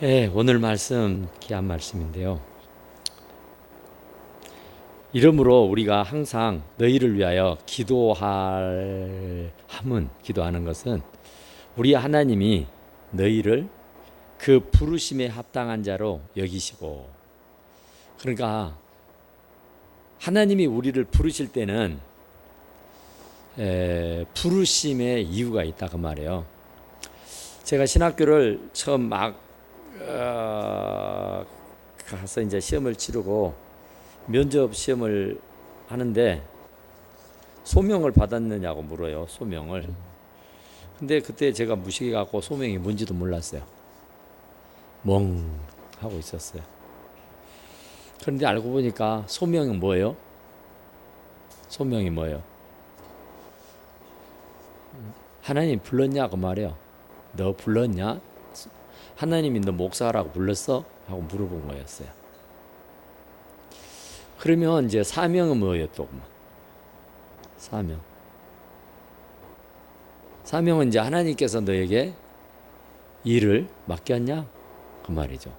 오늘 말씀 귀한 말씀인데요. 이러므로 우리가 항상 너희를 위하여 기도하는 것은 우리 하나님이 너희를 그 부르심에 합당한 자로 여기시고, 그러니까 하나님이 우리를 부르실 때는 부르심의 이유가 있다 그 말이에요. 제가 신학교를 처음 가서 이제 시험을 치르고 면접 시험을 하는데 소명을 받았느냐고 물어요. 소명을. 근데 그때 제가 무식해 갖고 소명이 뭔지도 몰랐어요. 멍 하고 있었어요. 그런데 알고 보니까 소명이 뭐예요? 소명이 뭐예요? 하나님 불렀냐 그 말이에요. 너 불렀냐? 하나님이 너 목사라고 불렀어? 하고 물어본 거였어요. 그러면 이제 사명은 뭐예요 또? 사명은 이제 하나님께서 너에게 일을 맡겼냐? 그 말이죠.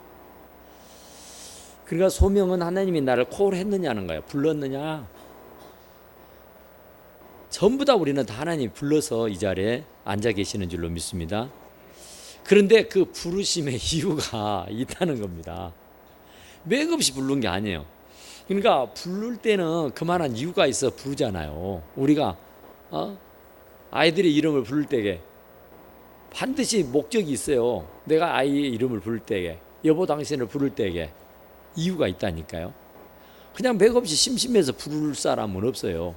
그러니까 소명은 하나님이 나를 콜했느냐는 거예요. 불렀느냐? 전부 다 우리는 다 하나님이 불러서 이 자리에 앉아 계시는 줄로 믿습니다. 그런데 그 부르심의 이유가 있다는 겁니다. 맥없이 부른 게 아니에요. 그러니까 부를 때는 그만한 이유가 있어 부르잖아요. 우리가 아이들의 이름을 부를 때에 반드시 목적이 있어요. 내가 아이의 이름을 부를 때에, 여보 당신을 부를 때에 이유가 있다니까요. 그냥 맥없이 심심해서 부를 사람은 없어요.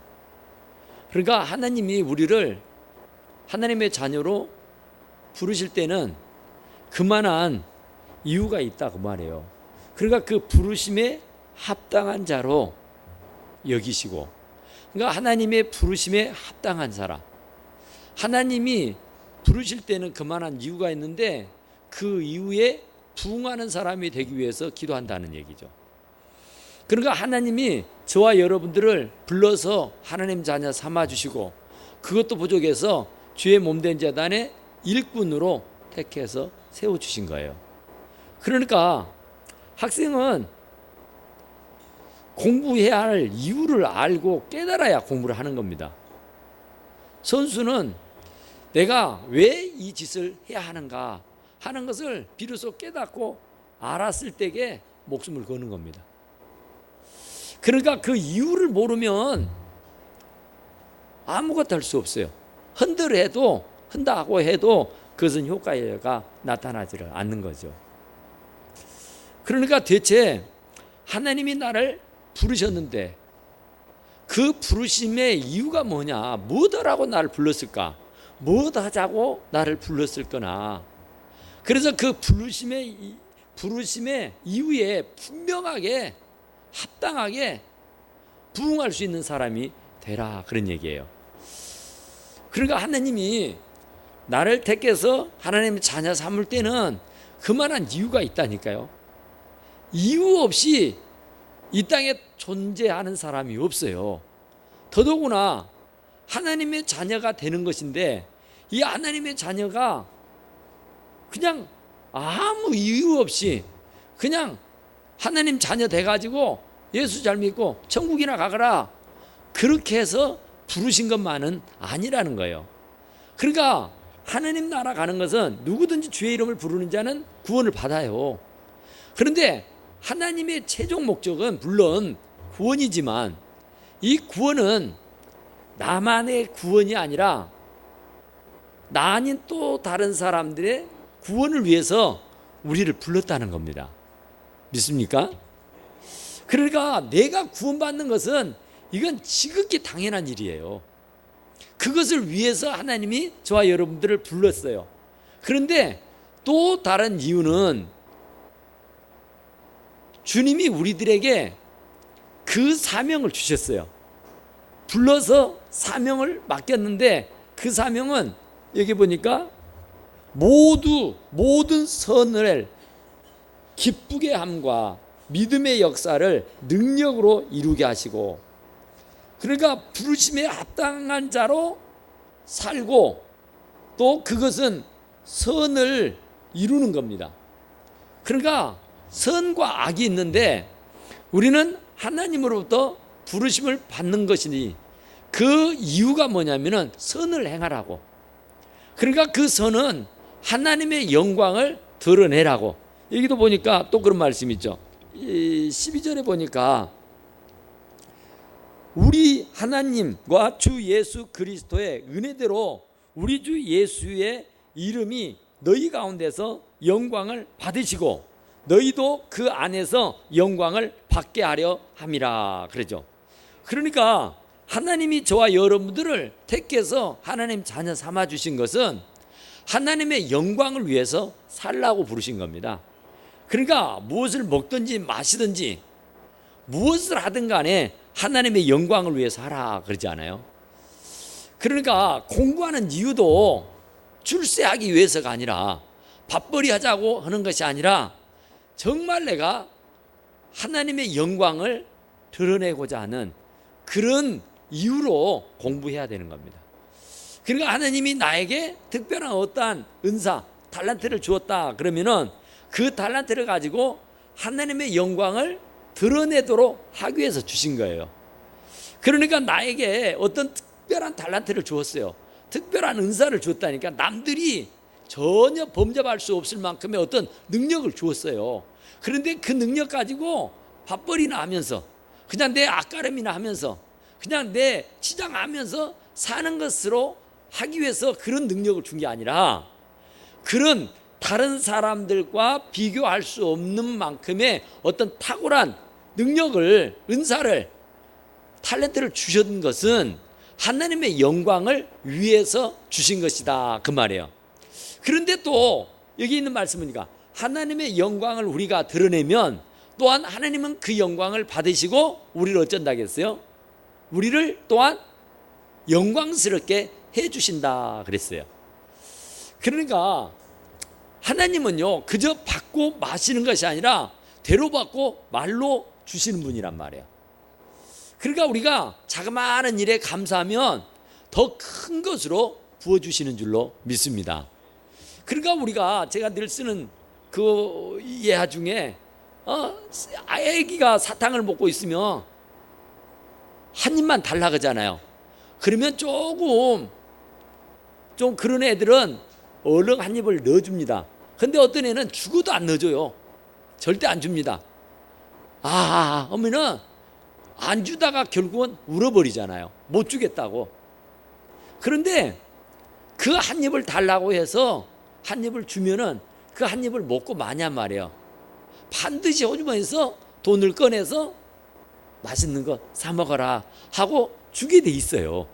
그러니까 하나님이 우리를 하나님의 자녀로 부르실 때는 그만한 이유가 있다 그 말이에요. 그러니까 그 부르심에 합당한 자로 여기시고, 그러니까 하나님의 부르심에 합당한 사람, 하나님이 부르실 때는 그만한 이유가 있는데 그 이유에 부응하는 사람이 되기 위해서 기도한다는 얘기죠. 그러니까 하나님이 저와 여러분들을 불러서 하나님 자녀 삼아주시고, 그것도 부족해서 주의 몸된 재단의 일꾼으로 택해서 세워주신 거예요. 그러니까 학생은 공부해야 할 이유를 알고 깨달아야 공부를 하는 겁니다. 선수는 내가 왜 이 짓을 해야 하는가 하는 것을 비로소 깨닫고 알았을 때에 목숨을 거는 겁니다. 그러니까 그 이유를 모르면 아무것도 할 수 없어요. 한다고 해도 그것은 효과가 나타나지를 않는 거죠. 그러니까 대체 하나님이 나를 부르셨는데 그 부르심의 이유가 뭐냐? 뭐더라고 나를 불렀을까? 뭐 하자고 나를 불렀을 거나. 그래서 그 부르심의 이유에 분명하게 합당하게 부응할 수 있는 사람이 되라, 그런 얘기예요. 그러니까 하나님이 나를 택해서 하나님의 자녀 삼을 때는 그만한 이유가 있다니까요. 이유 없이 이 땅에 존재하는 사람이 없어요. 더더구나 하나님의 자녀가 되는 것인데, 이 하나님의 자녀가 그냥 아무 이유 없이 그냥 하나님 자녀 돼가지고 예수 잘 믿고 천국이나 가거라, 그렇게 해서 부르신 것만은 아니라는 거예요. 그러니까 하나님 나라 가는 것은 누구든지 주의 이름을 부르는 자는 구원을 받아요. 그런데 하나님의 최종 목적은 물론 구원이지만, 이 구원은 나만의 구원이 아니라 나 아닌 또 다른 사람들의 구원을 위해서 우리를 불렀다는 겁니다. 믿습니까? 그러니까 내가 구원받는 것은 이건 지극히 당연한 일이에요. 그것을 위해서 하나님이 저와 여러분들을 불렀어요. 그런데 또 다른 이유는 주님이 우리들에게 그 사명을 주셨어요. 불러서 사명을 맡겼는데 그 사명은 여기 보니까 모든 선을 기쁘게 함과 믿음의 역사를 능력으로 이루게 하시고, 그러니까 부르심에 합당한 자로 살고 또 그것은 선을 이루는 겁니다. 그러니까 선과 악이 있는데 우리는 하나님으로부터 부르심을 받는 것이니 그 이유가 뭐냐면은 선을 행하라고. 그러니까 그 선은 하나님의 영광을 드러내라고. 여기도 보니까 또 그런 말씀이 있죠. 12절에 보니까 우리 하나님과 주 예수 그리스도의 은혜대로 우리 주 예수의 이름이 너희 가운데서 영광을 받으시고 너희도 그 안에서 영광을 받게 하려 함이라 그러죠. 그러니까 하나님이 저와 여러분들을 택해서 하나님 자녀 삼아 주신 것은 하나님의 영광을 위해서 살라고 부르신 겁니다. 그러니까 무엇을 먹든지 마시든지 무엇을 하든 간에 하나님의 영광을 위해서 하라 그러지 않아요? 그러니까 공부하는 이유도 출세하기 위해서가 아니라 밥벌이 하자고 하는 것이 아니라 정말 내가 하나님의 영광을 드러내고자 하는 그런 이유로 공부해야 되는 겁니다. 그러니까 하나님이 나에게 특별한 어떠한 은사, 달란트를 주었다 그러면은 그 달란트를 가지고 하나님의 영광을 드러내도록 하기 위해서 주신 거예요. 그러니까 나에게 어떤 특별한 달란트를 주었어요. 특별한 은사를 주었다니까 남들이 전혀 범접할 수 없을 만큼의 어떤 능력을 주었어요. 그런데 그 능력 가지고 밥벌이나 하면서 그냥 내 앞가림이나 하면서 그냥 내 치장하면서 사는 것으로 하기 위해서 그런 능력을 준 게 아니라 그런 다른 사람들과 비교할 수 없는 만큼의 어떤 탁월한 능력을, 은사를, 탤런트를 주신 것은 하나님의 영광을 위해서 주신 것이다 그 말이에요. 그런데 또 여기 있는 말씀이니까 하나님의 영광을 우리가 드러내면 또한 하나님은 그 영광을 받으시고 우리를 어쩐다겠어요? 우리를 또한 영광스럽게 해주신다 그랬어요. 그러니까 하나님은요 그저 받고 마시는 것이 아니라 대로 받고 말로 주시는 분이란 말이에요. 그러니까 우리가 자그마한 일에 감사하면 더 큰 것으로 부어주시는 줄로 믿습니다. 그러니까 우리가 제가 늘 쓰는 그 예화 중에 아기가 사탕을 먹고 있으면 한 입만 달라 그러잖아요. 그러면 조금 좀 그런 애들은 얼른 한 입을 넣어줍니다. 근데 어떤 애는 죽어도 안 넣어줘요. 절대 안 줍니다. 하면은 안 주다가 결국은 울어버리잖아요. 못 주겠다고. 그런데 그 한 입을 달라고 해서 한 입을 주면은 그 한 입을 먹고 마냔 말이에요. 반드시 호주머니에서 돈을 꺼내서 맛있는 거 사 먹어라 하고 주게 돼 있어요.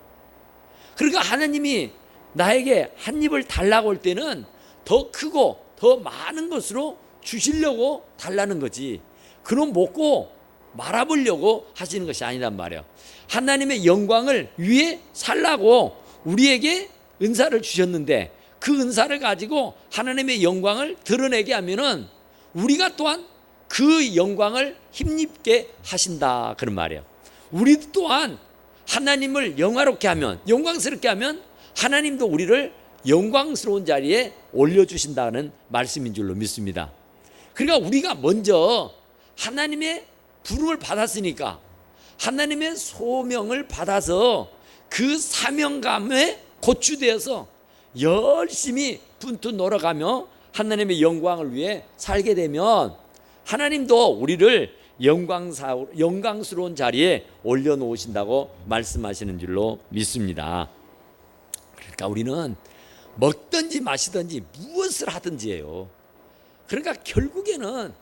그러니까 하나님이 나에게 한 입을 달라고 할 때는 더 크고 더 많은 것으로 주시려고 달라는 거지. 그럼 먹고 말아보려고 하시는 것이 아니란 말이에요. 하나님의 영광을 위해 살라고 우리에게 은사를 주셨는데 그 은사를 가지고 하나님의 영광을 드러내게 하면은 우리가 또한 그 영광을 힘입게 하신다 그런 말이에요. 우리 또한 하나님을 영화롭게 하면, 영광스럽게 하면 하나님도 우리를 영광스러운 자리에 올려주신다는 말씀인 줄로 믿습니다. 그러니까 우리가 먼저 하나님의 부름을 받았으니까 하나님의 소명을 받아서 그 사명감에 고취되어서 열심히 분투 놀아가며 하나님의 영광을 위해 살게 되면 하나님도 우리를 영광스러운 자리에 올려놓으신다고 말씀하시는 줄로 믿습니다. 그러니까 우리는 먹든지 마시든지 무엇을 하든지 해요. 그러니까 결국에는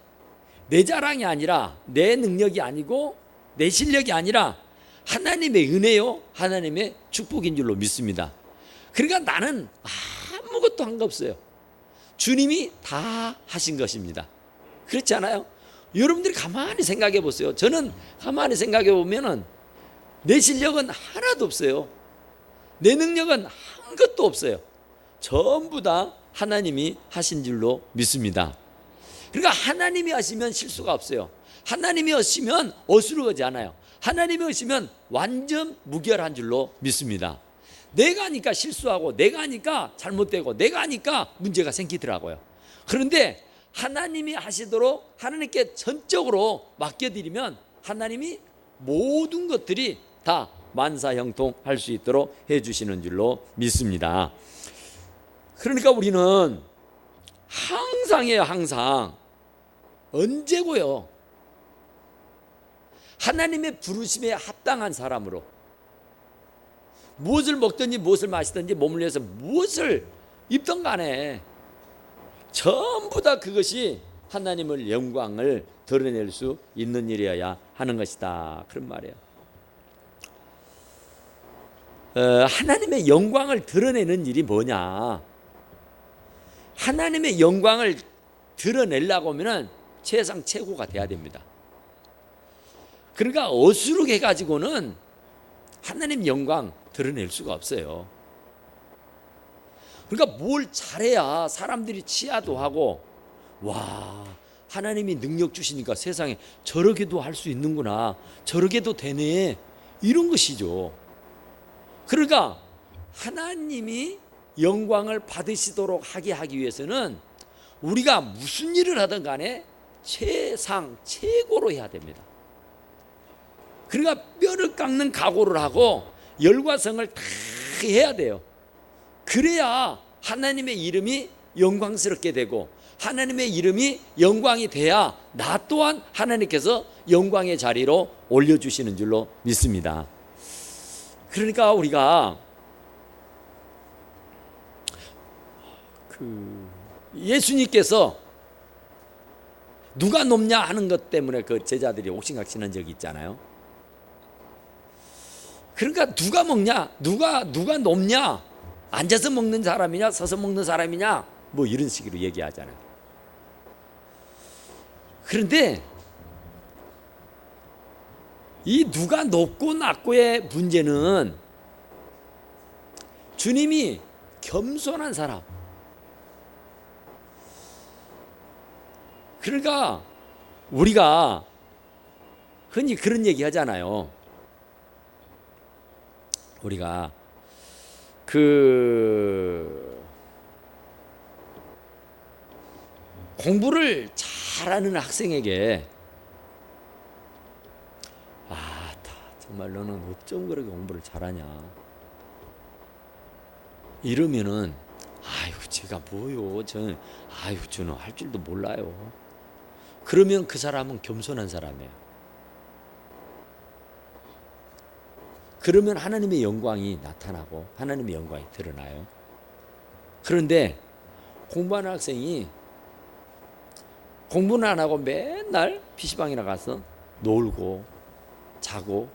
내 자랑이 아니라 내 능력이 아니고 내 실력이 아니라 하나님의 은혜요 하나님의 축복인 줄로 믿습니다. 그러니까 나는 아무것도 한 거 없어요. 주님이 다 하신 것입니다. 그렇지 않아요? 여러분들이 가만히 생각해 보세요. 저는 가만히 생각해 보면은 내 실력은 하나도 없어요. 내 능력은 한 것도 없어요. 전부 다 하나님이 하신 줄로 믿습니다. 그러니까 하나님이 하시면 실수가 없어요. 하나님이 하시면 어수룩하지 않아요. 하나님이 하시면 완전 무결한 줄로 믿습니다. 내가 하니까 실수하고 내가 하니까 잘못되고 내가 하니까 문제가 생기더라고요. 그런데 하나님이 하시도록 하나님께 전적으로 맡겨드리면 하나님이 모든 것들이 다 만사형통할 수 있도록 해주시는 줄로 믿습니다. 그러니까 우리는 항상이에요. 항상. 언제고요? 하나님의 부르심에 합당한 사람으로 무엇을 먹든지 무엇을 마시든지 몸을 위해서 무엇을 입든 간에 전부 다 그것이 하나님의 영광을 드러낼 수 있는 일이어야 하는 것이다. 그런 말이에요. 하나님의 영광을 드러내는 일이 뭐냐? 하나님의 영광을 드러내려고 하면 세상 최고가 돼야 됩니다. 그러니까 어수룩해 가지고는 하나님 영광 드러낼 수가 없어요. 그러니까 뭘 잘해야 사람들이 치아도 하고, 와, 하나님이 능력 주시니까 세상에 저렇게도 할 수 있는구나, 저렇게도 되네, 이런 것이죠. 그러니까 하나님이 영광을 받으시도록 하기 위해서는 우리가 무슨 일을 하든 간에 최상 최고로 해야 됩니다. 그러니까 뼈를 깎는 각오를 하고 열과 성을 다 해야 돼요. 그래야 하나님의 이름이 영광스럽게 되고 하나님의 이름이 영광이 돼야 나 또한 하나님께서 영광의 자리로 올려주시는 줄로 믿습니다. 그러니까 우리가 예수님께서 누가 높냐 하는 것 때문에 그 제자들이 옥신각신한 적이 있잖아요. 그러니까 누가 먹냐, 누가 높냐, 앉아서 먹는 사람이냐 서서 먹는 사람이냐 뭐 이런 식으로 얘기하잖아요. 그런데 이 누가 높고 낮고의 문제는 주님이 겸손한 사람, 그러니까 우리가 흔히 그런 얘기 하잖아요. 우리가 공부를 잘하는 학생에게 정말 너는 어쩜 그렇게 공부를 잘하냐 이러면은 제가 뭐요, 저는 할 줄도 몰라요. 그러면 그 사람은 겸손한 사람이에요. 그러면 하나님의 영광이 나타나고 하나님의 영광이 드러나요. 그런데 공부하는 학생이 공부는 안 하고 맨날 PC방이나 가서 놀고 자고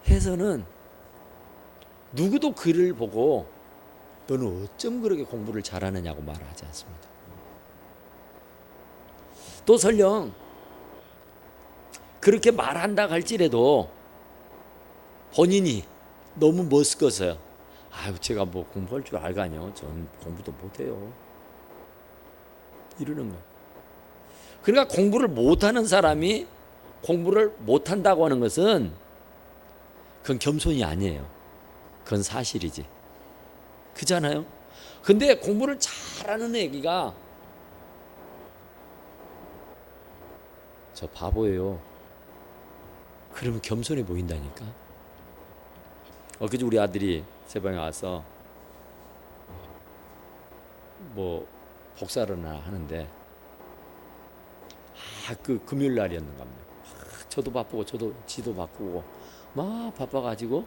해서는 누구도 그를 보고 너는 어쩜 그렇게 공부를 잘하느냐고 말하지 않습니다. 또 설령 그렇게 말한다 할지라도 본인이 너무 멋스거서요. 제가 뭐 공부할 줄 알가뇨, 전 공부도 못해요, 이러는 거예요. 그러니까 공부를 못하는 사람이 공부를 못한다고 하는 것은 그건 겸손이 아니에요. 그건 사실이지. 그잖아요. 근데 공부를 잘하는 애기가 저 바보예요, 그러면 겸손해 보인다니까. 엊그제 우리 아들이 제 방에 와서 뭐 복사를 하는데 그 금요일 날이었는가 합니다. 저도 바쁘고 지도 바쁘고 막 바빠가지고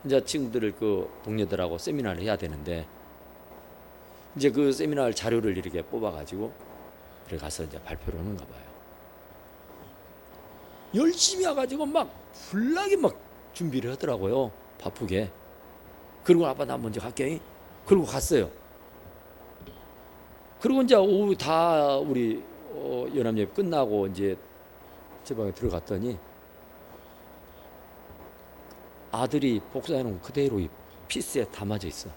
이제 친구들을 그 동료들하고 세미나를 해야 되는데 이제 그 세미나 자료를 이렇게 뽑아가지고 그래 가서 이제 발표를 하는가 봐요. 열심히 와가지고 막 불나게 막 준비를 하더라고요, 바쁘게. 그리고 아빠 나 먼저 갈게. 그리고 갔어요. 그리고 이제 오후 다 우리 연합예배 끝나고 이제 제 방에 들어갔더니 아들이 복사해놓은 그대로 이 피스에 담아져 있어.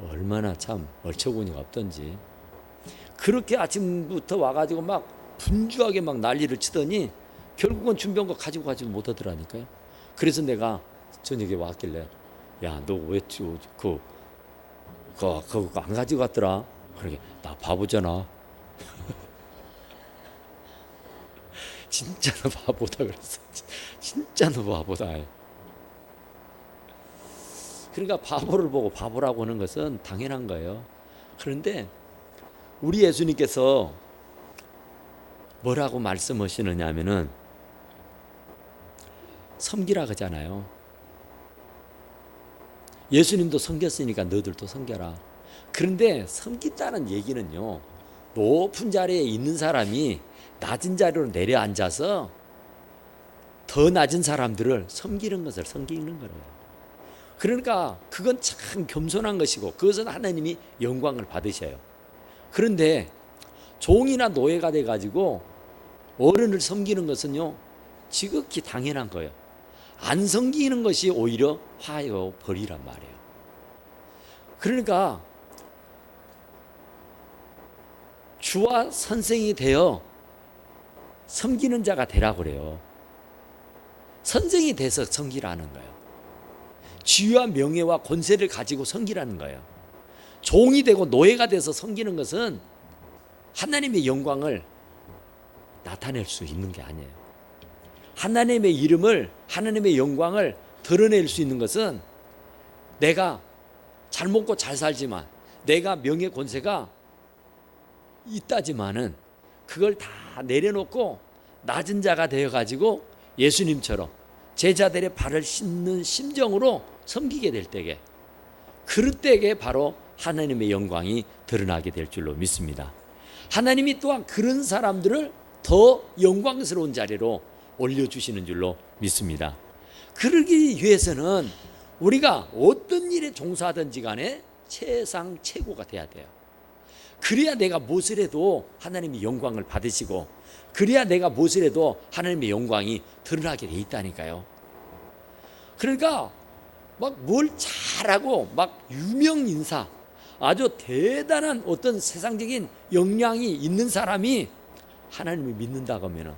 얼마나 참 얼처구니가 없던지. 그렇게 아침부터 와가지고 막 분주하게 막 난리를 치더니 결국은 준비한 거 가지고 가지도 못하더라니까요. 그래서 내가 저녁에 왔길래 야, 너 왜 그거 안 가지고 갔더라. 그러게 나 바보잖아. 진짜 너 바보다 그랬어. 진짜 너 바보다. 그러니까 바보를 보고 바보라고 하는 것은 당연한 거예요. 그런데 우리 예수님께서 뭐라고 말씀하시느냐 하면은 섬기라 그러잖아요. 예수님도 섬겼으니까 너희들도 섬겨라. 그런데 섬긴다는 얘기는요, 높은 자리에 있는 사람이 낮은 자리로 내려앉아서 더 낮은 사람들을 섬기는 것을 섬기는 거예요. 그러니까 그건 참 겸손한 것이고 그것은 하나님이 영광을 받으셔요. 그런데 종이나 노예가 돼가지고 어른을 섬기는 것은요, 지극히 당연한 거예요. 안 섬기는 것이 오히려 화요 벌이란 말이에요. 그러니까 주와 선생이 되어 섬기는 자가 되라고 그래요. 선생이 돼서 섬기라는 거예요. 지위와 명예와 권세를 가지고 섬기라는 거예요. 종이 되고 노예가 돼서 섬기는 것은 하나님의 영광을 나타낼 수 있는 게 아니에요. 하나님의 이름을, 하나님의 영광을 드러낼 수 있는 것은 내가 잘 먹고 잘 살지만, 내가 명예 권세가 있다지만은 그걸 다 내려놓고 낮은 자가 되어가지고 예수님처럼 제자들의 발을 씻는 심정으로 섬기게 될 때에, 그럴 때에 바로 하나님의 영광이 드러나게 될 줄로 믿습니다. 하나님이 또한 그런 사람들을 더 영광스러운 자리로 올려주시는 줄로 믿습니다. 그러기 위해서는 우리가 어떤 일에 종사하든지 간에 최상 최고가 돼야 돼요. 그래야 내가 무엇을 해도 하나님이 영광을 받으시고, 그래야 내가 무엇을 해도 하나님의 영광이 드러나게 돼 있다니까요. 그러니까 막 뭘 잘하고 막 유명 인사, 아주 대단한 어떤 세상적인 역량이 있는 사람이 하나님을 믿는다고 하면은,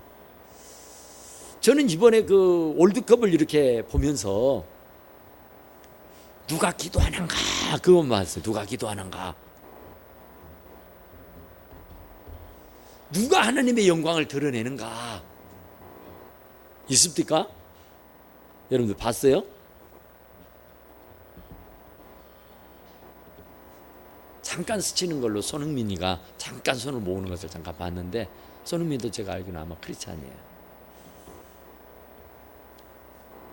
저는 이번에 그 월드컵을 이렇게 보면서 누가 기도하는가 그것만 봤어요. 누가 기도하는가, 누가 하나님의 영광을 드러내는가 있습니까? 여러분들 봤어요? 잠깐 스치는 걸로 손흥민이가 잠깐 손을 모으는 것을 잠깐 봤는데, 손흥민도 제가 알기로는 아마 크리스찬이에요.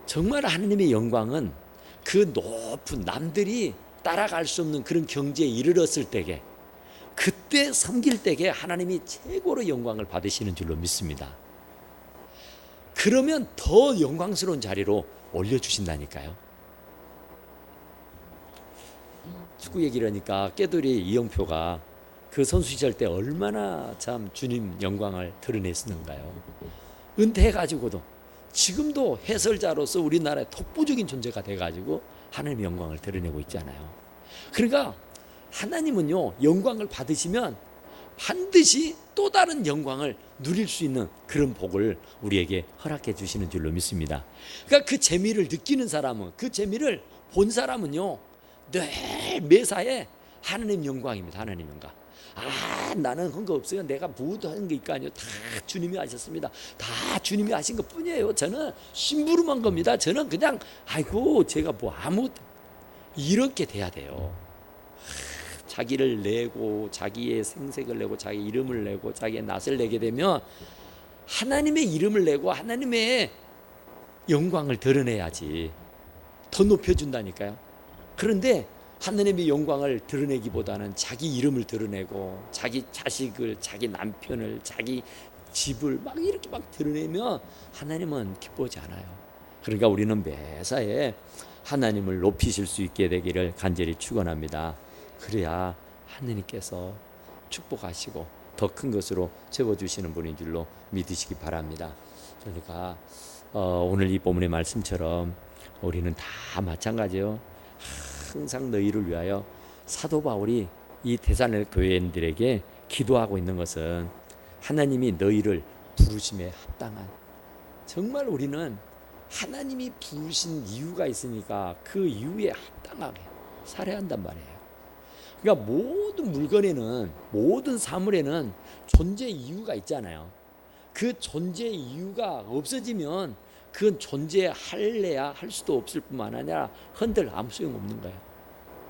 정말 하나님의 영광은 그 높은, 남들이 따라갈 수 없는 그런 경지에 이르렀을 때에, 그때 섬길 때에 하나님이 최고로 영광을 받으시는 줄로 믿습니다. 그러면 더 영광스러운 자리로 올려주신다니까요. 축구 얘기를 하니까 깨돌이 이영표가 그 선수 시절 때 얼마나 참 주님 영광을 드러냈었는가요. 은퇴해가지고도 지금도 해설자로서 우리나라의 독보적인 존재가 돼가지고 하나님의 영광을 드러내고 있잖아요. 그러니까 하나님은요, 영광을 받으시면 반드시 또 다른 영광을 누릴 수 있는 그런 복을 우리에게 허락해 주시는 줄로 믿습니다. 그러니까 그 재미를 느끼는 사람은, 그 재미를 본 사람은요, 늘 매사에 하나님 영광입니다. 하나님 영광. 아, 나는 한 거 없어요. 내가 뭐도 한 게 있고 아니요. 다 주님이 하셨습니다. 다 주님이 하신 것 뿐이에요. 저는 심부름한 겁니다. 저는 그냥 아이고 제가 뭐 아무, 이렇게 돼야 돼요. 자기를 내고 자기의 생색을 내고 자기 이름을 내고 자기의 낯을 내게 되면 하나님의 이름을 내고 하나님의 영광을 드러내야지 더 높여준다니까요. 그런데 하나님의 영광을 드러내기보다는 자기 이름을 드러내고 자기 자식을, 자기 남편을, 자기 집을 막 이렇게 막 드러내면 하나님은 기뻐하지 않아요. 그러니까 우리는 매사에 하나님을 높이실 수 있게 되기를 간절히 축원합니다. 그래야 하느님께서 축복하시고 더 큰 것으로 채워주시는 분인 줄로 믿으시기 바랍니다. 그러니까 오늘 이 본문의 말씀처럼 우리는 다 마찬가지예요. 항상 너희를 위하여 사도 바울이 이 데살로니가 교회인들에게 기도하고 있는 것은 하나님이 너희를 부르심에 합당한, 정말 우리는 하나님이 부르신 이유가 있으니까 그 이유에 합당하게 살아야 한단 말이에요. 그러니까 모든 물건에는, 모든 사물에는 존재 이유가 있잖아요. 그 존재 이유가 없어지면 그건 존재할래야 할 수도 없을 뿐만 아니라 흔들 아무 소용없는 거예요.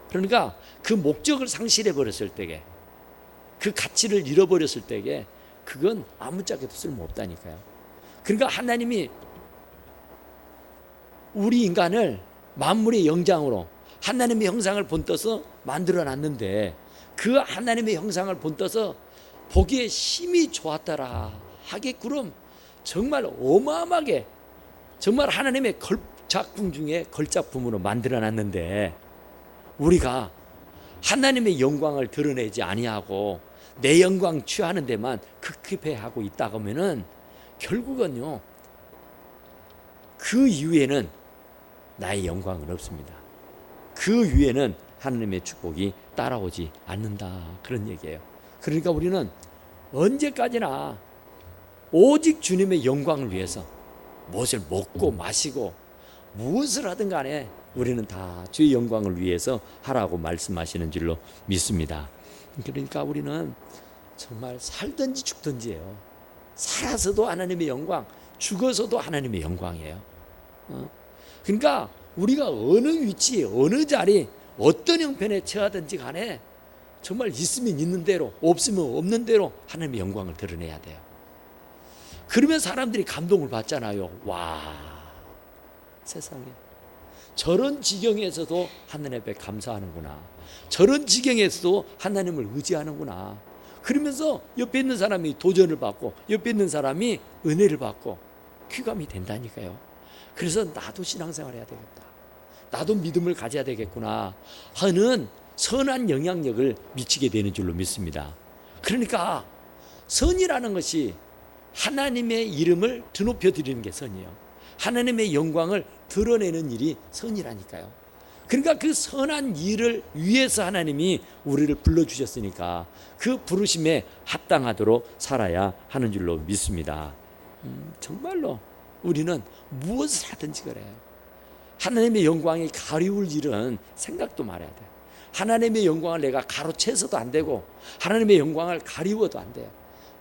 그러니까 그 목적을 상실해 버렸을 때에, 그 가치를 잃어버렸을 때에 그건 아무짝에도 쓸모없다니까요. 그러니까 하나님이 우리 인간을 만물의 영장으로 하나님의 형상을 본떠서 만들어 놨는데, 그 하나님의 형상을 본떠서 보기에 심히 좋았더라 하게끔 정말 어마어마하게, 정말 하나님의 걸작품 중에 걸작품으로 만들어 놨는데, 우리가 하나님의 영광을 드러내지 아니하고 내 영광 취하는 데만 급급해하고 있다 하면은 결국은요, 그 이후에는 나의 영광은 없습니다. 그 위에는 하나님의 축복이 따라오지 않는다, 그런 얘기예요. 그러니까 우리는 언제까지나 오직 주님의 영광을 위해서 무엇을 먹고 마시고 무엇을 하든 간에 우리는 다 주의 영광을 위해서 하라고 말씀하시는 줄로 믿습니다. 그러니까 우리는 정말 살든지 죽든지예요. 살아서도 하나님의 영광, 죽어서도 하나님의 영광이에요. 그러니까 우리가 어느 위치, 어느 자리, 어떤 형편에 처하든지 간에 정말 있으면 있는 대로, 없으면 없는 대로 하나님의 영광을 드러내야 돼요. 그러면 사람들이 감동을 받잖아요. 와, 세상에 저런 지경에서도 하나님 앞에 감사하는구나, 저런 지경에서도 하나님을 의지하는구나, 그러면서 옆에 있는 사람이 도전을 받고 옆에 있는 사람이 은혜를 받고 귀감이 된다니까요. 그래서 나도 신앙생활 해야 되겠다, 나도 믿음을 가져야 되겠구나 하는 선한 영향력을 미치게 되는 줄로 믿습니다. 그러니까 선이라는 것이 하나님의 이름을 드높여 드리는 게 선이에요. 하나님의 영광을 드러내는 일이 선이라니까요. 그러니까 그 선한 일을 위해서 하나님이 우리를 불러주셨으니까 그 부르심에 합당하도록 살아야 하는 줄로 믿습니다. 정말로 우리는 무엇을 하든지 그래요. 하나님의 영광이 가리울 일은 생각도 말아야 돼요. 하나님의 영광을 내가 가로채서도 안 되고 하나님의 영광을 가리워도 안 돼요.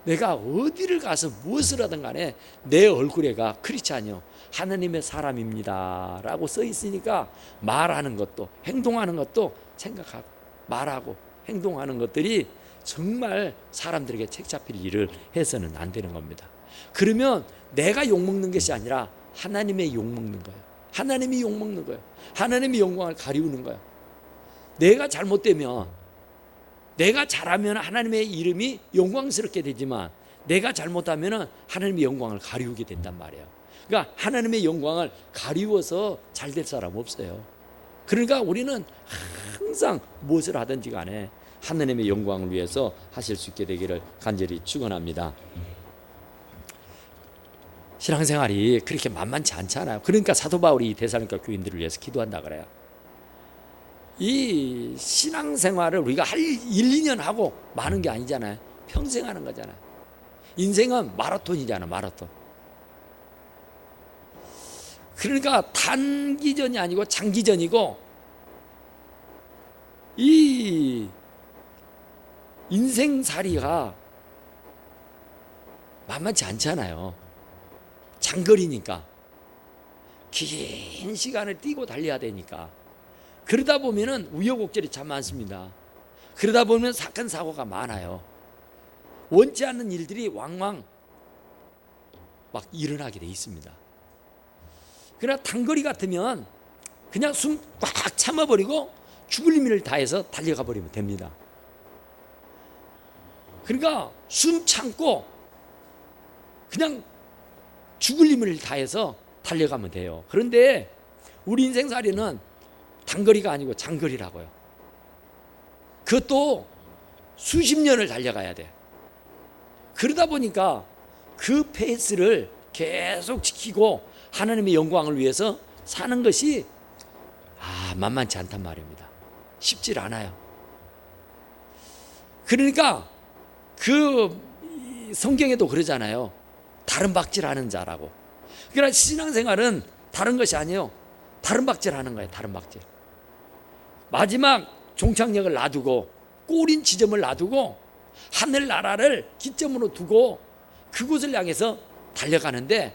내가 어디를 가서 무엇을 하든 간에 내 얼굴에가 크리스찬이요, 하나님의 사람입니다 라고 써 있으니까 말하는 것도 행동하는 것도 생각하고 말하고 행동하는 것들이 정말 사람들에게 책 잡힐 일을 해서는 안 되는 겁니다. 그러면 내가 욕먹는 것이 아니라 하나님의 욕먹는 거예요. 하나님이 욕먹는 거예요. 하나님의 영광을 가리우는 거예요. 내가 잘못되면, 내가 잘하면 하나님의 이름이 영광스럽게 되지만 내가 잘못하면 하나님의 영광을 가리우게 된단 말이에요. 그러니까 하나님의 영광을 가리워서 잘 될 사람 없어요. 그러니까 우리는 항상 무엇을 하든지 간에 하나님의 영광을 위해서 하실 수 있게 되기를 간절히 축원합니다. 신앙생활이 그렇게 만만치 않잖아요. 그러니까 사도 바울이 데살로니가 교인들을 위해서 기도한다 그래요. 이 신앙생활을 우리가 할 1, 2년 하고 마는 게 아니잖아요. 평생 하는 거잖아요. 인생은 마라톤이잖아, 마라톤. 그러니까 단기전이 아니고 장기전이고, 이 인생살이가 만만치 않잖아요. 장거리니까 긴 시간을 뛰고 달려야 되니까. 그러다 보면은 우여곡절이 참 많습니다. 그러다 보면 사건 사고가 많아요. 원치 않는 일들이 왕왕 막 일어나게 돼 있습니다. 그러나 단거리 같으면 그냥 숨 꽉 참아버리고 죽을 힘을 다해서 달려가 버리면 됩니다. 그러니까 숨 참고 그냥 죽을 힘을 다해서 달려가면 돼요. 그런데 우리 인생살이는 단거리가 아니고 장거리라고요. 그것도 수십 년을 달려가야 돼. 그러다 보니까 그 페이스를 계속 지키고 하나님의 영광을 위해서 사는 것이 만만치 않단 말입니다. 쉽지 않아요. 그러니까 그 성경에도 그러잖아요. 다른 박질하는 자라고. 그러나 신앙생활은 다른 것이 아니에요. 다른 박질하는 거예요. 다른 박질. 마지막 종착역을 놔두고 꼬린 지점을 놔두고 하늘나라를 기점으로 두고 그곳을 향해서 달려가는데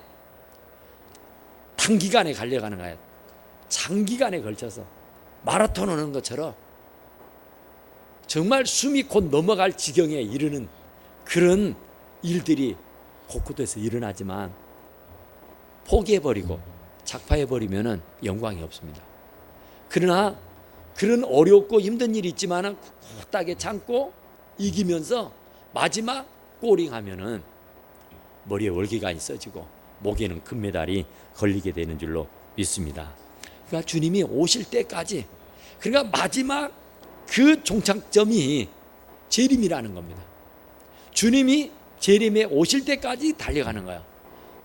단기간에 달려가는 거예요. 장기간에 걸쳐서 마라톤 하는 것처럼 정말 숨이 곧 넘어갈 지경에 이르는 그런 일들이 곳곳에서 일어나지만 포기해버리고 작파해버리면 영광이 없습니다. 그러나 그런 어렵고 힘든 일이 있지만 꿋꿋하게 참고 이기면서 마지막 꼬링하면은 머리에 월계관이 써지고 목에는 금메달이 걸리게 되는 줄로 믿습니다. 그러니까 주님이 오실 때까지, 그러니까 마지막 그 종착점이 재림이라는 겁니다. 주님이 재림에 오실 때까지 달려가는 거예요.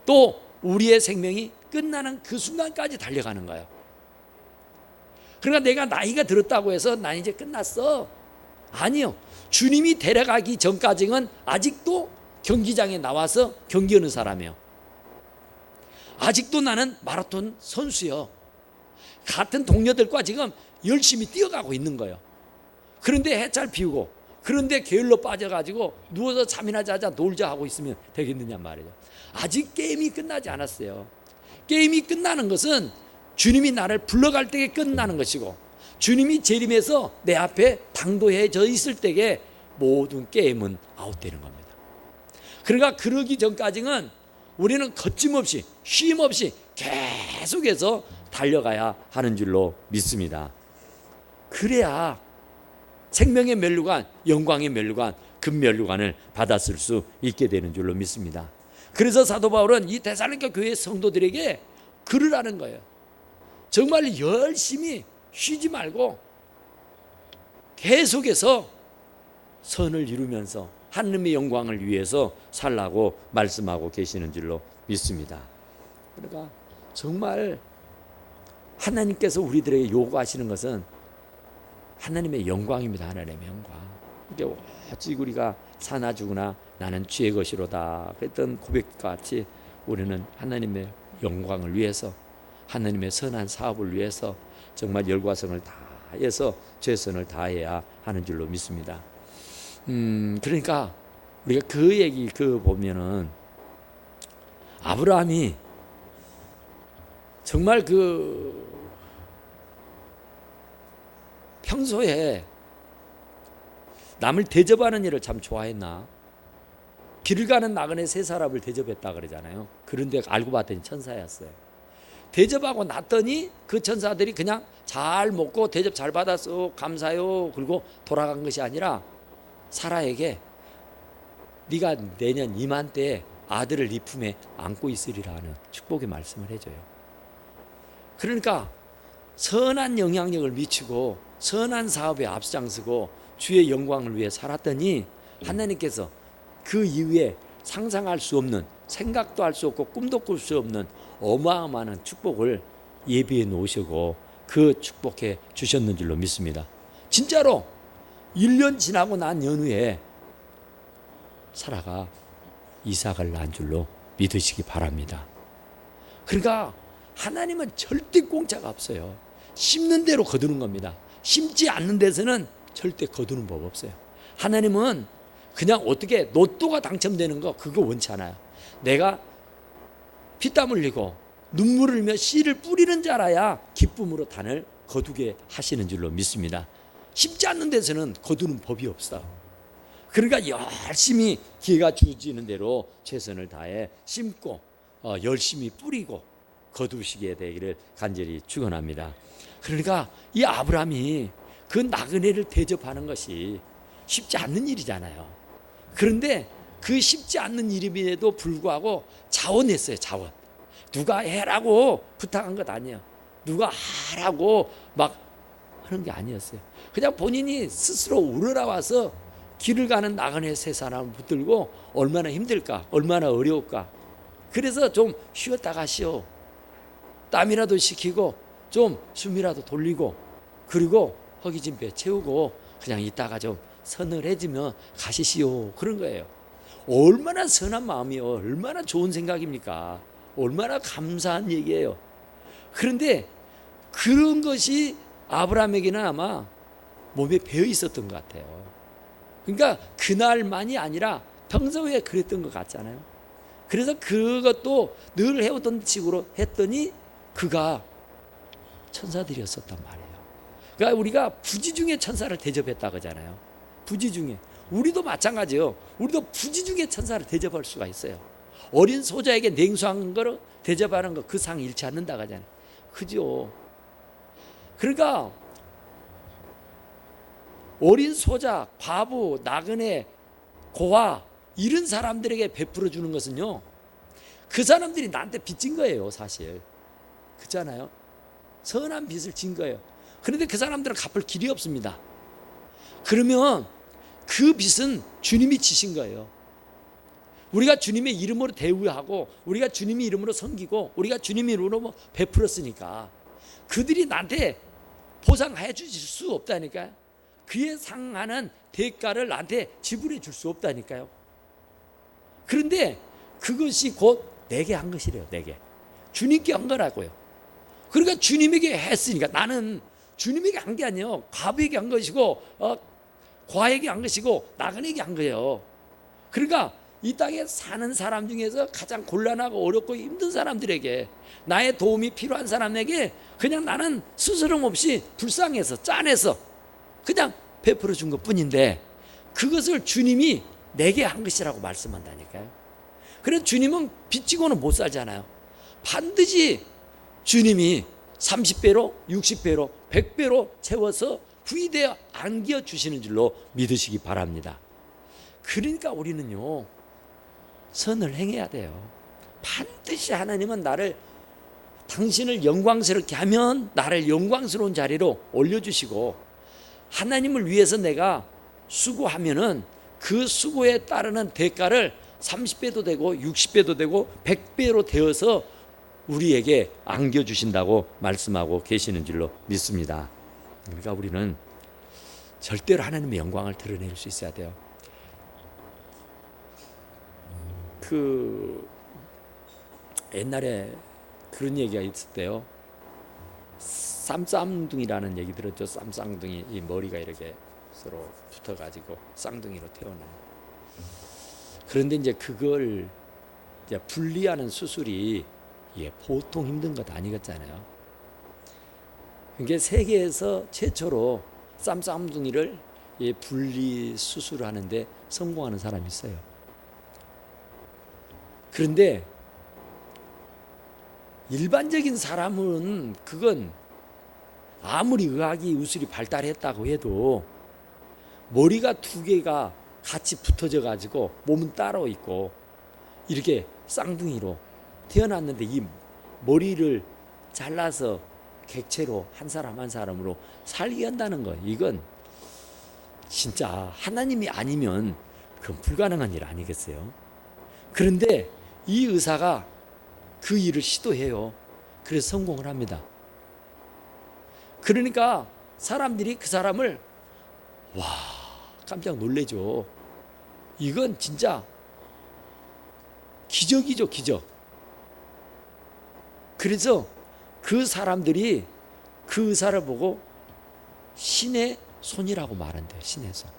또 우리의 생명이 끝나는 그 순간까지 달려가는 거예요. 그러니까 내가 나이가 들었다고 해서 난 이제 끝났어. 아니요. 주님이 데려가기 전까지는 아직도 경기장에 나와서 경기하는 사람이에요. 아직도 나는 마라톤 선수요. 같은 동료들과 지금 열심히 뛰어가고 있는 거예요. 그런데 해잘 피우고, 그런데 게을러 빠져가지고 누워서 잠이나 자자 놀자 하고 있으면 되겠느냐 말이죠. 아직 게임이 끝나지 않았어요. 게임이 끝나는 것은 주님이 나를 불러갈 때에 끝나는 것이고, 주님이 재림해서 내 앞에 당도해져 있을 때에 모든 게임은 아웃되는 겁니다. 그러니까 그러기 전까지는 우리는 거침없이 쉼없이 계속해서 달려가야 하는 줄로 믿습니다. 그래야 생명의 면류관, 영광의 면류관, 금면류관을 받았을 수 있게 되는 줄로 믿습니다. 그래서 사도 바울은 이 데살로니가 교회 성도들에게 글을 하는 거예요. 정말 열심히 쉬지 말고 계속해서 선을 이루면서 하느님의 영광을 위해서 살라고 말씀하고 계시는 줄로 믿습니다. 그러니까 정말 하나님께서 우리들에게 요구하시는 것은 하나님의 영광입니다. 하나님의 영광. 이게 오직 우리가 사나 죽으나 나는 주의 것이로다 그랬던 고백과 같이 우리는 하나님의 영광을 위해서, 하나님의 선한 사업을 위해서 정말 열과성을 다해서 최선을 다해야 하는 줄로 믿습니다. 그러니까 우리가 그 얘기 보면은 아브라함이 정말 평소에 남을 대접하는 일을 참 좋아했나? 길을 가는 나그네 세 사람을 대접했다 그러잖아요. 그런데 알고 봤더니 천사였어요. 대접하고 났더니 그 천사들이 그냥 잘 먹고 대접 잘 받았어 감사요 그리고 돌아간 것이 아니라 사라에게 네가 내년 이맘때에 아들을 네 품에 안고 있으리라 하는 축복의 말씀을 해줘요. 그러니까 선한 영향력을 미치고 선한 사업에 앞장서고 주의 영광을 위해 살았더니 하나님께서 그 이후에 상상할 수 없는, 생각도 할 수 없고 꿈도 꿀 수 없는 어마어마한 축복을 예비해 놓으시고 그 축복해 주셨는 줄로 믿습니다. 진짜로 1년 지나고 난 연후에 사라가 이삭을 낳은 줄로 믿으시기 바랍니다. 그러니까 하나님은 절대 공짜가 없어요. 심는 대로 거두는 겁니다. 심지 않는 데서는 절대 거두는 법 없어요. 하나님은 그냥 어떻게 로또가 당첨되는 거 그거 원치 않아요. 내가 피땀 흘리고 눈물을 흘리며 씨를 뿌리는 자라야 기쁨으로 단을 거두게 하시는 줄로 믿습니다. 쉽지 않는 데서는 거두는 법이 없어. 그러니까 열심히 기회가 주어지는 대로 최선을 다해 심고 열심히 뿌리고 거두시게 되기를 간절히 축원합니다. 그러니까 이 아브라함이 그 나그네를 대접하는 것이 쉽지 않는 일이잖아요. 그런데 그 쉽지 않는 일임에도 불구하고 자원했어요. 자원. 누가 해라고 부탁한 것 아니에요. 누가 하라고 막 하는 게 아니었어요. 그냥 본인이 스스로 우러나와서 길을 가는 나그네 세 사람을 붙들고 얼마나 힘들까, 얼마나 어려울까. 그래서 좀 쉬었다 가시오. 땀이라도 식히고 좀 숨이라도 돌리고 그리고 허기진 배 채우고 그냥 있다가 좀 서늘해지면 가시시오. 그런 거예요. 얼마나 선한 마음이요. 얼마나 좋은 생각입니까? 얼마나 감사한 얘기예요. 그런데 그런 것이 아브라함에게는 아마 몸에 배어 있었던 것 같아요. 그러니까 그날만이 아니라 평소에 그랬던 것 같잖아요. 그래서 그것도 늘 해오던 식으로 했더니 그가 천사들이었었단 말이에요. 그러니까 우리가 부지 중에 천사를 대접했다 그러잖아요. 부지 중에. 우리도 마찬가지예요. 우리도 부지 중에 천사를 대접할 수가 있어요. 어린 소자에게 냉수한 거를 대접하는 거 그 상 잃지 않는다 그러잖아요. 그죠? 그러니까 어린 소자, 과부, 나그네, 고아 이런 사람들에게 베풀어 주는 것은요, 그 사람들이 나한테 빚진 거예요. 사실 그렇잖아요. 선한 빚을 진 거예요. 그런데 그 사람들은 갚을 길이 없습니다. 그러면 그 빚은 주님이 지신 거예요. 우리가 주님의 이름으로 대우하고 우리가 주님의 이름으로 섬기고 우리가 주님의 이름으로 베풀었으니까 그들이 나한테 보상해 주실 수 없다니까요. 그에 상하는 대가를 나한테 지불해 줄 수 없다니까요. 그런데 그것이 곧 내게 한 것이래요. 내게. 주님께 한 거라고요. 그러니까 주님에게 했으니까 나는 주님에게 한 게 아니에요. 과부에게 한 것이고 과에게 한 것이고 나그네에게 한 거예요. 그러니까 이 땅에 사는 사람 중에서 가장 곤란하고 어렵고 힘든 사람들에게 나의 도움이 필요한 사람에게 그냥 나는 스스럼 없이 불쌍해서 짠해서 그냥 베풀어 준 것뿐인데 그것을 주님이 내게 한 것이라고 말씀한다니까요. 그래서 주님은 빚지고는 못 살잖아요. 반드시 주님이 30배로 60배로 100배로 채워서 후이되어 안겨주시는 줄로 믿으시기 바랍니다. 그러니까 우리는요 선을 행해야 돼요. 반드시 하나님은 당신을 영광스럽게 하면 나를 영광스러운 자리로 올려주시고 하나님을 위해서 내가 수고하면은 그 수고에 따르는 대가를 30배도 되고 60배도 되고 100배로 되어서 우리에게 안겨주신다고 말씀하고 계시는 줄로 믿습니다. 그러니까 우리는 절대로 하나님의 영광을 드러낼 수 있어야 돼요. 옛날에 그런 얘기가 있었대요. 쌈쌍둥이라는 얘기 들었죠. 쌈쌍둥이, 이 머리가 이렇게 서로 붙어가지고 쌍둥이로 태어나는. 그런데 이제 그걸 이제 분리하는 수술이 보통 힘든 것 아니겠잖아요. 이게 세계에서 최초로 쌈쌍둥이를 분리 수술하는데 성공하는 사람이 있어요. 그런데 일반적인 사람은 그건 아무리 의학이 우술이 발달했다고 해도 머리가 두 개가 같이 붙어져 가지고 몸은 따로 있고 이렇게 쌍둥이로 태어났는데 이 머리를 잘라서 객체로 한 사람 한 사람으로 살게 한다는 거, 이건 진짜 하나님이 아니면 그건 불가능한 일 아니겠어요? 그런데 이 의사가 그 일을 시도해요. 그래서 성공을 합니다. 그러니까 사람들이 그 사람을 깜짝 놀래죠. 이건 진짜 기적이죠, 기적. 그래서 그 사람들이 그 의사를 보고 신의 손이라고 말한대요. 신의 손.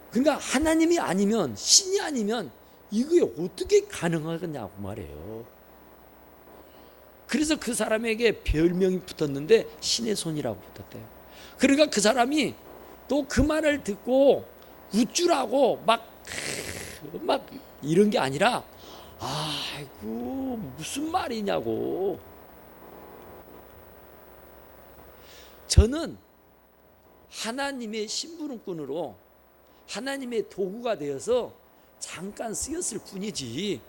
그러니까 하나님이 아니면, 신이 아니면 이게 어떻게 가능하겠냐고 말이에요. 그래서 그 사람에게 별명이 붙었는데 신의 손이라고 붙었대요. 그러니까 그 사람이 또 그 말을 듣고 우쭐하고 막 이런 게 아니라 아이고 무슨 말이냐고. 저는 하나님의 심부름꾼으로 하나님의 도구가 되어서 잠깐 쓰였을 뿐이지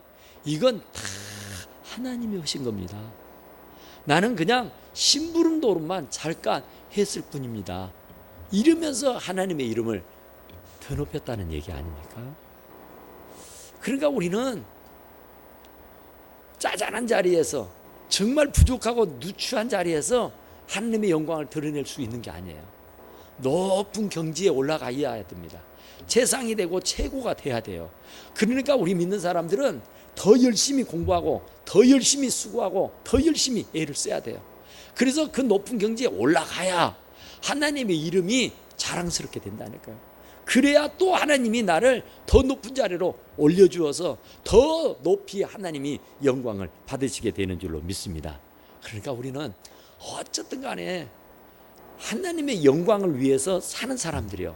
이건 다 하나님이 하신 겁니다. 나는 그냥 심부름도로만 잠깐 했을 뿐입니다. 이러면서 하나님의 이름을 더 높였다는 얘기 아닙니까? 그러니까 우리는 짜잔한 자리에서 정말 부족하고 누추한 자리에서 하나님의 영광을 드러낼 수 있는 게 아니에요. 높은 경지에 올라가야 됩니다. 최상이 되고 최고가 돼야 돼요. 그러니까 우리 믿는 사람들은 더 열심히 공부하고 더 열심히 수고하고 더 열심히 애를 써야 돼요. 그래서 그 높은 경지에 올라가야 하나님의 이름이 자랑스럽게 된다니까요. 그래야 또 하나님이 나를 더 높은 자리로 올려주어서 더 높이 하나님이 영광을 받으시게 되는 줄로 믿습니다. 그러니까 우리는 어쨌든 간에 하나님의 영광을 위해서 사는 사람들이요.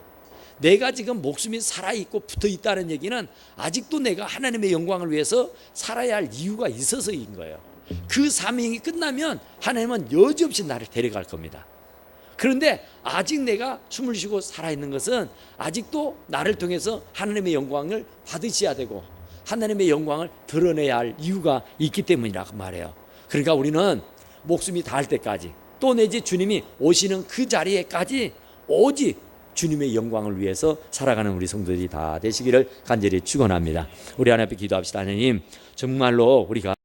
내가 지금 목숨이 살아있고 붙어있다는 얘기는 아직도 내가 하나님의 영광을 위해서 살아야 할 이유가 있어서인 거예요. 그 사명이 끝나면 하나님은 여지없이 나를 데려갈 겁니다. 그런데 아직 내가 숨을 쉬고 살아있는 것은 아직도 나를 통해서 하나님의 영광을 받으셔야 되고 하나님의 영광을 드러내야 할 이유가 있기 때문이라고 말해요. 그러니까 우리는 목숨이 닿을 때까지 또 내지 주님이 오시는 그 자리에까지 오직 주님의 영광을 위해서 살아가는 우리 성도들이 다 되시기를 간절히 축원합니다. 우리 하나님 앞에 기도합시다. 하나님, 정말로 우리가